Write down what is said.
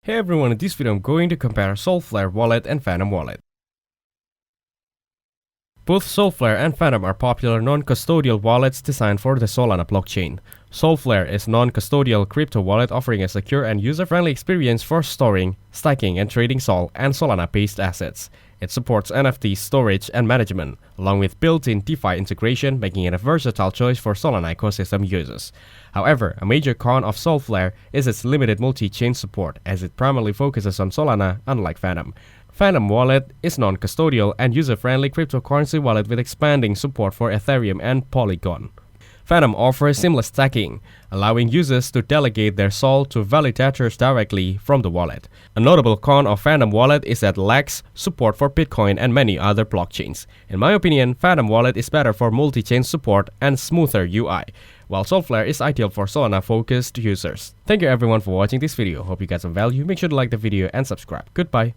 Hey everyone, in this video I'm going to compare Solflare wallet and Phantom wallet. Both Solflare and Phantom are popular non-custodial wallets designed for the Solana blockchain. Solflare is a non-custodial crypto wallet offering a secure and user-friendly experience for storing, staking, and trading Sol and Solana-based assets. It supports NFT storage and management, along with built-in DeFi integration, making it a versatile choice for Solana ecosystem users. However, a major con of Solflare is its limited multi-chain support, as it primarily focuses on Solana, unlike Phantom. Phantom wallet is non-custodial and user-friendly cryptocurrency wallet with expanding support for Ethereum and Polygon. Phantom offers seamless stacking, allowing users to delegate their Sol to validators directly from the wallet. A notable con of Phantom wallet is that it lacks support for Bitcoin and many other blockchains. In my opinion, Phantom wallet is better for multi-chain support and smoother UI, while Solflare is ideal for Solana-focused users. Thank you everyone for watching this video. Hope you got some value. Make sure to like the video and subscribe. Goodbye.